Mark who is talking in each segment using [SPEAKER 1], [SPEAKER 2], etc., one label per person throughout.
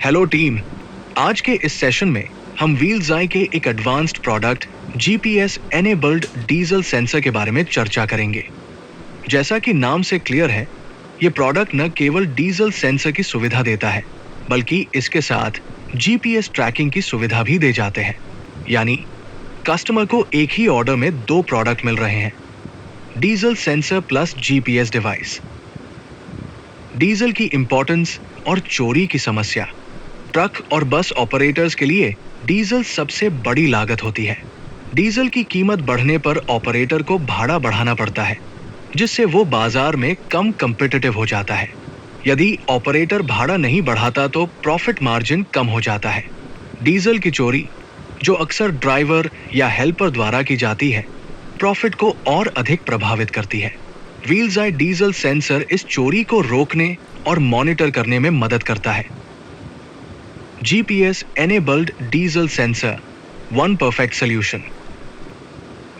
[SPEAKER 1] Hello team, आज के इस सेशन में हम व्हील्स आई के एक advanced product GPS enabled diesel sensor के बारे में चर्चा करेंगे। जैसा कि नाम से क्लियर है, ये प्रोडक्ट न केवल डीजल सेंसर की सुविधा देता है, बल्कि इसके साथ जीपीएस ट्रैकिंग की सुविधा भी दे जाते हैं। यानी कस्टमर को एक ही ऑर्डर में दो प्रोडक्ट मिल रहे हैं, diesel sensor plus GPS device. Diesel की इंपॉर्टेंस और चोरी की समस्या। ट्रक और बस ऑपरेटर्स के लिए डीजल सबसे बड़ी लागत होती है। डीजल की कीमत बढ़ने पर ऑपरेटर को भाड़ा बढ़ाना पड़ता है, जिससे वो बाजार में कम कम्पिटिटिव हो जाता है। यदि ऑपरेटर भाड़ा नहीं बढ़ाता तो प्रॉफिट मार्जिन कम हो जाता है। डीजल की चोरी, जो अक्सर ड्राइवर या हेल्पर द्वारा की जाती है, प्रॉफिट को और अधिक प्रभावित करती है। व्हील्स आई डीजल सेंसर इस चोरी को रोकने और मॉनिटर करने में मदद करता है। GPS enabled diesel sensor, one perfect solution.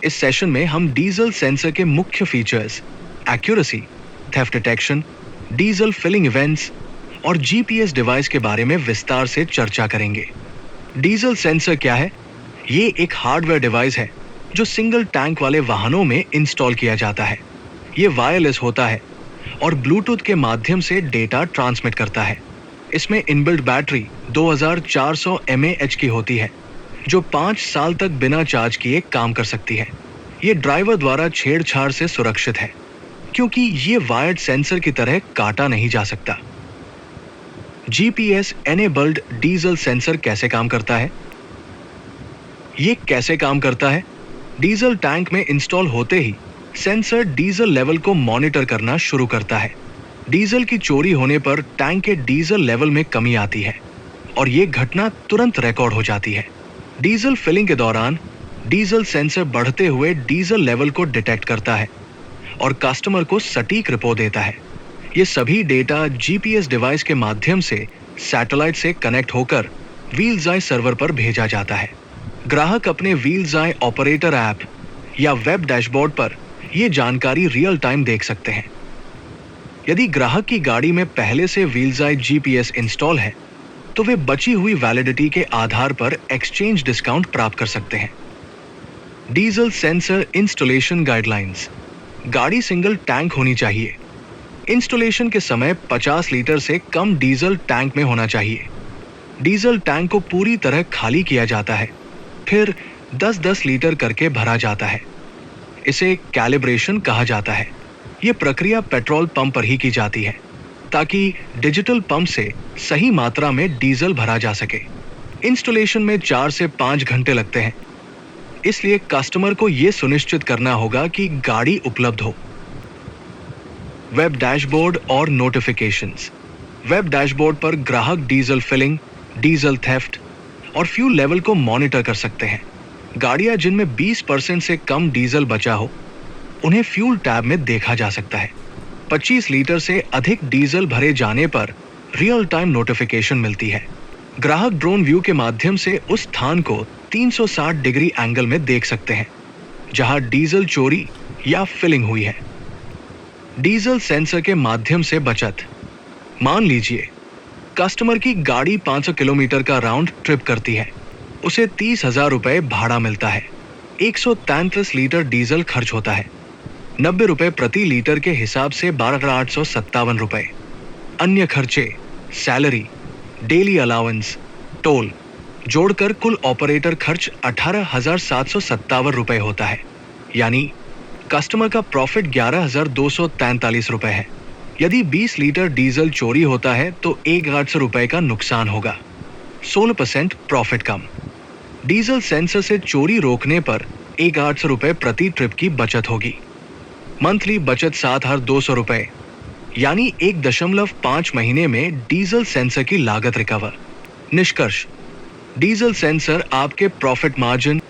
[SPEAKER 1] इस सेशन में हम डीजल सेंसर के मुख्य features, accuracy, theft detection, diesel filling events और जीपीएस डिवाइस के बारे में विस्तार से चर्चा करेंगे। डीजल सेंसर क्या है? ये एक हार्डवेयर डिवाइस है जो सिंगल टैंक वाले वाहनों में इंस्टॉल किया जाता है। ये वायरलेस होता है और ब्लूटूथ के माध्यम से डेटा ट्रांसमिट करता है। इसमें इनबिल्ट बैटरी 2400 mAh की होती है, जो 5 साल तक बिना चार्ज किए काम कर सकती है। ये ड्राइवर द्वारा छेड़छाड़ से सुरक्षित है, क्योंकि ये वायर्ड सेंसर की तरह काटा नहीं जा सकता। जीपीएस एनेबल्ड डीजल सेंसर कैसे काम करता है? ये कैसे काम करता है? डीजल टैंक में इंस्टॉल होते ही सेंसर डीजल लेवल को मॉनिटर करना शुरू करता है। डीजल की चोरी होने पर टैंक के डीजल लेवल में कमी आती है और ये घटना तुरंत रिकॉर्ड हो जाती है। डीजल फिलिंग के दौरान डीजल सेंसर बढ़ते हुए डीजल लेवल को डिटेक्ट करता है और कस्टमर को सटीक रिपोर्ट देता है। ये सभी डेटा जीपीएस डिवाइस के माध्यम से सैटेलाइट से कनेक्ट होकर व्हील्स आई सर्वर पर भेजा जाता है। ग्राहक अपने व्हील्स आई ऑपरेटर ऐप या वेब डैशबोर्ड पर ये जानकारी रियल टाइम देख सकते हैं। यदि ग्राहक की गाड़ी में पहले से व्हील्स आई जीपीएस इंस्टॉल है, तो वे बची हुई वैलिडिटी के आधार पर एक्सचेंज डिस्काउंट प्राप्त कर सकते हैं। Diesel sensor installation guidelines. गाड़ी सिंगल टैंक होनी चाहिए। इंस्टॉलेशन के समय 50 लीटर से कम डीजल टैंक में होना चाहिए। डीजल टैंक को पूरी तरह खाली किया जाता है, फिर 10-10 लीटर करके भरा जाता है। इसे कैलिब्रेशन कहा जाता है। यह प्रक्रिया पेट्रोल पंप पर ही की जाती है, ताकि डिजिटल पंप से सही मात्रा में डीजल भरा जा सके। इंस्टॉलेशन में 4 से 5 घंटे लगते हैं, इसलिए कस्टमर को यह सुनिश्चित करना होगा कि गाड़ी उपलब्ध हो। वेब डैशबोर्ड और नोटिफिकेशंस। वेब डैशबोर्ड पर ग्राहक डीजल फिलिंग, डीजल थेफ्ट और फ्यूल लेवल को मॉनिटर कर सकते हैं। गाड़ियां जिनमें 20% से कम डीजल बचा हो, उन्हें फ्यूल टैब में देखा जा सकता है। 25 लीटर से अधिक डीजल भरे जाने पर रियल टाइम नोटिफिकेशन मिलती है। ग्राहक ड्रोन व्यू के माध्यम से उस स्थान को 360 डिग्री एंगल में देख सकते हैं जहां डीजल चोरी या फिलिंग हुई है। डीजल सेंसर के माध्यम से बचत। मान लीजिए कस्टमर की गाड़ी 500 किलोमीटर का राउंड ट्रिप करती है, उसे 30,000 रुपए भाड़ा मिलता है। 133 लीटर डीजल खर्च होता है। 90 रुपए प्रति लीटर के हिसाब से 12,857 रुपए। अन्य खर्चे, सैलरी, डेली अलाउंस, टोल जोड़कर कुल ऑपरेटर खर्च 18,757 रुपए होता है। यानी कस्टमर का प्रॉफिट 11,243 रुपए है। यदि 20 लीटर डीजल चोरी होता है तो 1,800 रुपए का नुकसान होगा। 16% प्रॉफिट कम। डीजल सेंसर से चोरी रोकने पर 1,800 रुपए प्रति ट्रिप की बचत होगी। मंथली बचत 7,200 रुपए, यानी 1.5 महीने में डीजल सेंसर की लागत रिकवर। निष्कर्ष, डीजल सेंसर आपके प्रॉफिट मार्जिन